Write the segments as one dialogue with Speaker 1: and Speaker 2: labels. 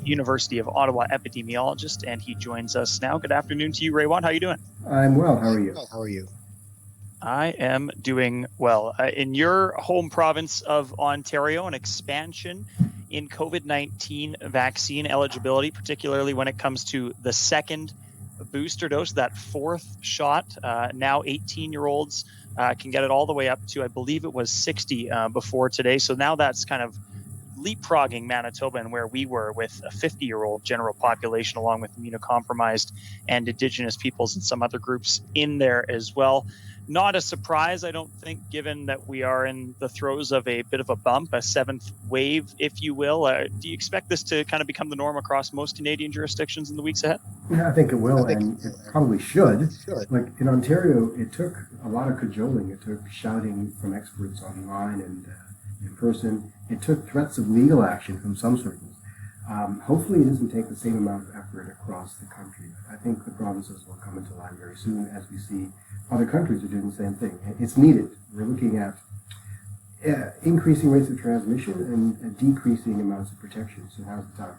Speaker 1: University of Ottawa epidemiologist, and he joins us now. Good afternoon to you, Raywat. How are you doing?
Speaker 2: I'm well. How are you?
Speaker 3: How are you?
Speaker 1: I am doing well. In your home province of Ontario, an expansion in COVID-19 vaccine eligibility, particularly when it comes to the second booster dose, that fourth shot. Now 18-year-olds can get it all the way up to, I believe it was 60 before today. So now that's kind of leapfrogging Manitoba and where we were with a 50-year-old general population, along with immunocompromised and Indigenous peoples and some other groups in there as well. Not a surprise, I don't think, given that we are in the throes of a bit of a bump, a seventh wave, if you will. Do you expect this to kind of become the norm across most Canadian jurisdictions in the weeks ahead?
Speaker 2: Yeah, I think it will, and it probably should. Like in Ontario, it took a lot of cajoling. It took shouting from experts online and in person. It took threats of legal action from some circles. Hopefully it doesn't take the same amount of effort across the country. I think the provinces will come into line very soon as we see other countries are doing the same thing. It's needed. We're looking at increasing rates of transmission and decreasing amounts of protection. So now's the time.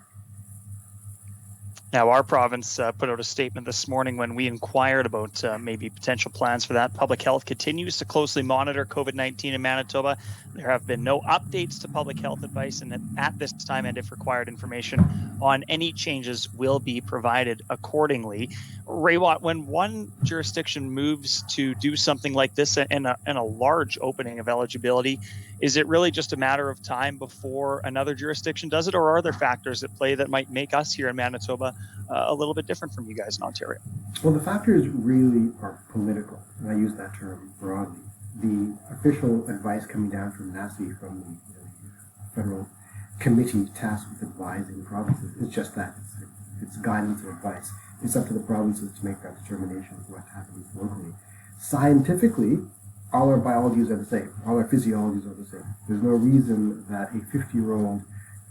Speaker 1: Now, our province put out a statement this morning when we inquired about maybe potential plans for that. Public Health continues to closely monitor COVID-19 in Manitoba. There have been no updates to public health advice, and at this time, and if required, information on any changes will be provided accordingly. Raywat, when one jurisdiction moves to do something like this and a large opening of eligibility, is it really just a matter of time before another jurisdiction does it, or are there factors at play that might make us here in Manitoba a little bit different from you guys in Ontario?
Speaker 2: Well, the factors really are political, and I use that term broadly. The official advice coming down from NACI, from the federal committee tasked with advising provinces, is just that. It's guidance and advice. It's up to the provinces to make that determination of what happens locally. Scientifically, all our biologies are the same. All our physiologies are the same. There's no reason that a 50-year-old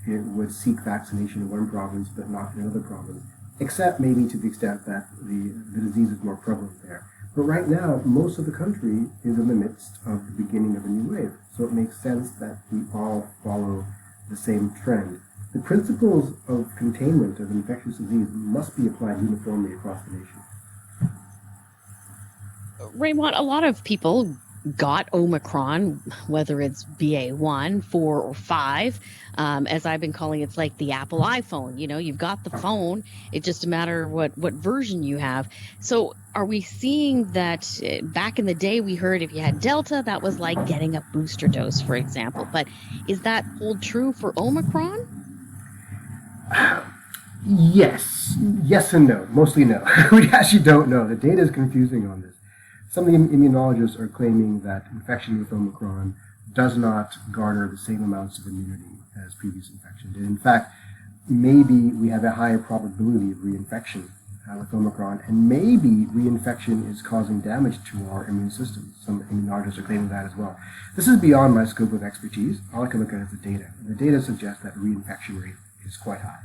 Speaker 2: would seek vaccination in one province but not in another province, except maybe to the extent that the disease is more prevalent there. But right now, most of the country is in the midst of the beginning of a new wave, so it makes sense that we all follow the same trend. The principles of containment of infectious disease must be applied uniformly across the nation.
Speaker 4: Raymond, a lot of people got Omicron, whether it's BA1, 4, or 5. As I've been calling it, it's like the Apple iPhone. You know, you've got the phone. It's just a matter of what version you have. So are we seeing that back in the day we heard if you had Delta, that was like getting a booster dose, for example. But is that hold true for Omicron?
Speaker 2: Yes and no. Mostly no. We actually don't know. The data is confusing on this. Some of the immunologists are claiming that infection with Omicron does not garner the same amounts of immunity as previous infection did. In fact, maybe we have a higher probability of reinfection with Omicron, and maybe reinfection is causing damage to our immune system. Some immunologists are claiming that as well. This is beyond my scope of expertise. All I can look at is the data. The data suggests that reinfection rate is quite high.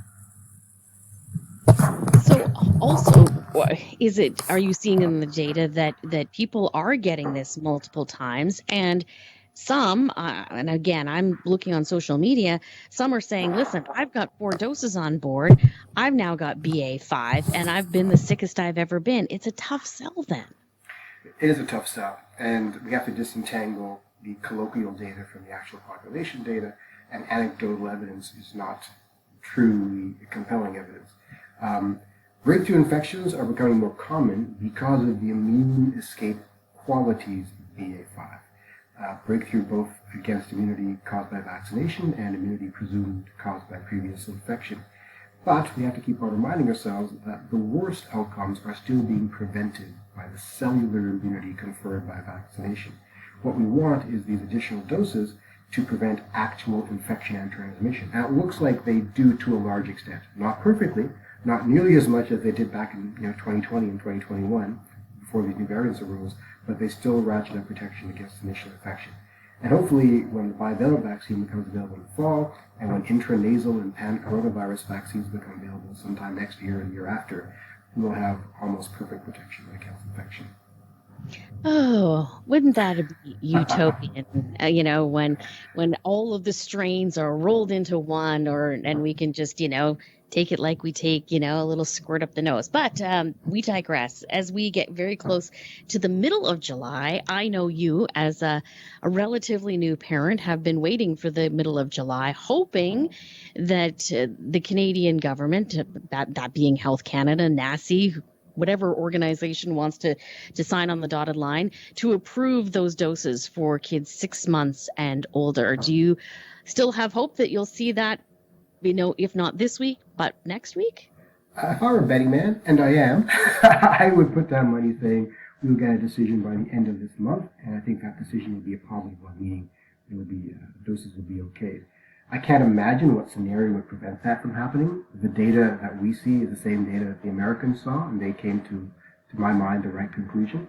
Speaker 4: So also, are you seeing in the data that people are getting this multiple times, and some, and again, I'm looking on social media, some are saying, listen, I've got 4 doses on board, I've now got BA5, and I've been the sickest I've ever been. It's a tough sell then.
Speaker 2: It is a tough sell, and we have to disentangle the colloquial data from the actual population data, and anecdotal evidence is not truly compelling evidence. Breakthrough infections are becoming more common because of the immune escape qualities of BA5. Breakthrough both against immunity caused by vaccination and immunity presumed caused by previous infection. But we have to keep on reminding ourselves that the worst outcomes are still being prevented by the cellular immunity conferred by vaccination. What we want is these additional doses to prevent actual infection and transmission. And it looks like they do to a large extent. Not perfectly, not nearly as much as they did back in 2020 and 2021 before these new variants arose, but they still ratchet up protection against initial infection. And hopefully when the bivalent vaccine becomes available in the fall, and when intranasal and pan-coronavirus vaccines become available sometime next year and the year after, we'll have almost perfect protection against infection.
Speaker 4: Oh, wouldn't that be utopian? When all of the strains are rolled into one, and we can just take it like we take, a little squirt up the nose. But we digress. As we get very close to the middle of July, I know you, as a relatively new parent, have been waiting for the middle of July, hoping that the Canadian government, that being Health Canada, NACI, whatever organization wants to sign on the dotted line, to approve those doses for kids 6 months and older. Do you still have hope that you'll see that, if not this week, but next week?
Speaker 2: If I were a betting man, and I am, I would put down money saying we will get a decision by the end of this month, and I think that decision will be a positive one, meaning doses will be okay. I can't imagine what scenario would prevent that from happening. The data that we see is the same data that the Americans saw, and they came to my mind, the right conclusion.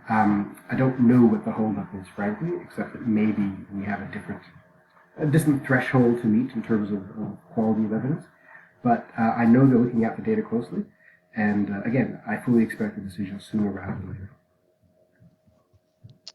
Speaker 2: I don't know what the holdup is, frankly, except that maybe we have a distant threshold to meet in terms of quality of evidence. But I know they're looking at the data closely, and again, I fully expect a decision sooner rather than later.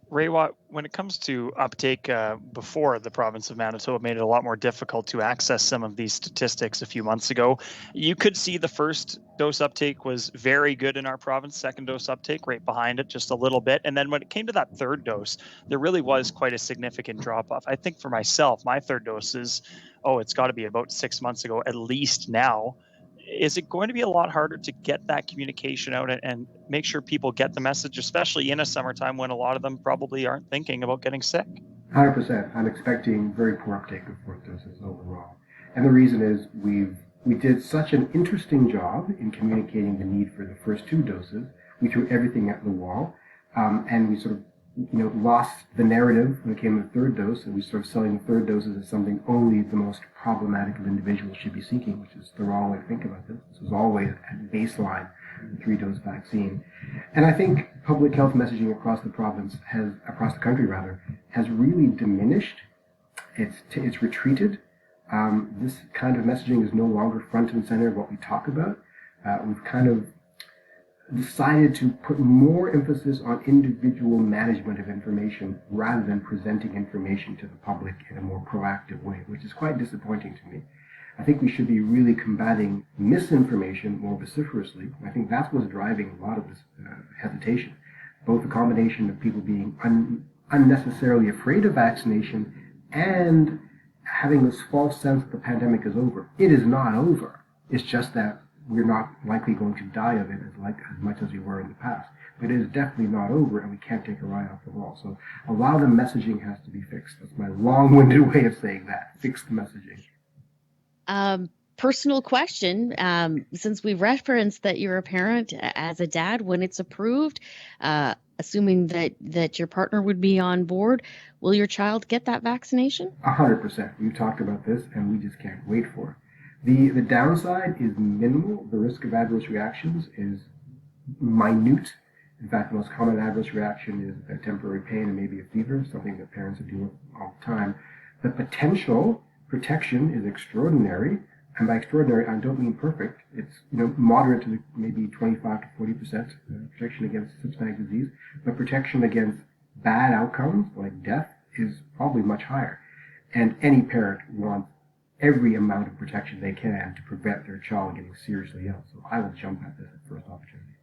Speaker 1: Raywat, when it comes to uptake before the province of Manitoba made it a lot more difficult to access some of these statistics a few months ago, you could see the first dose uptake was very good in our province, second dose uptake right behind it just a little bit. And then when it came to that third dose, there really was quite a significant drop off. I think for myself, my third dose is, it's got to be about 6 months ago, at least now. Is it going to be a lot harder to get that communication out and make sure people get the message, especially in a summertime when a lot of them probably aren't thinking about getting sick?
Speaker 2: 100%. I'm expecting very poor uptake of fourth doses overall. And the reason is we did such an interesting job in communicating the need for the first 2 doses. We threw everything at the wall, and we sort of lost the narrative when it came to the third dose, and we started selling the third doses as something only the most problematic of individuals should be seeking, which is the wrong way to think about this. This was always at baseline the 3-dose vaccine. And I think public health messaging across the province across the country has really diminished. It's retreated. This kind of messaging is no longer front and center of what we talk about. We've kind of decided to put more emphasis on individual management of information rather than presenting information to the public in a more proactive way, which is quite disappointing to me. I think we should be really combating misinformation more vociferously. I think that's what's driving a lot of this hesitation, both a combination of people being unnecessarily afraid of vaccination and having this false sense that the pandemic is over. It is not over. It's just that we're not likely going to die of it as much as we were in the past. But it is definitely not over, and we can't take our eye off the ball. So a lot of the messaging has to be fixed. That's my long-winded way of saying that. Fix the messaging.
Speaker 4: Personal question, since we've referenced that you're a parent, as a dad, when it's approved, assuming that your partner would be on board, will your child get that vaccination?
Speaker 2: 100%. We've talked about this, and we just can't wait for it. The downside is minimal. The risk of adverse reactions is minute. In fact, the most common adverse reaction is a temporary pain and maybe a fever, something that parents are dealing with all the time. The potential protection is extraordinary, and by extraordinary, I don't mean perfect. It's moderate to maybe 25 to 40% protection against systematic disease, but protection against bad outcomes like death is probably much higher. And any parent wants every amount of protection they can to prevent their child getting seriously ill. So I will jump at this at first opportunity.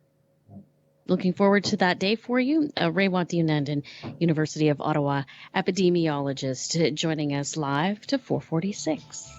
Speaker 4: Looking forward to that day for you. Raywat Deonandan, University of Ottawa epidemiologist, joining us live to 446.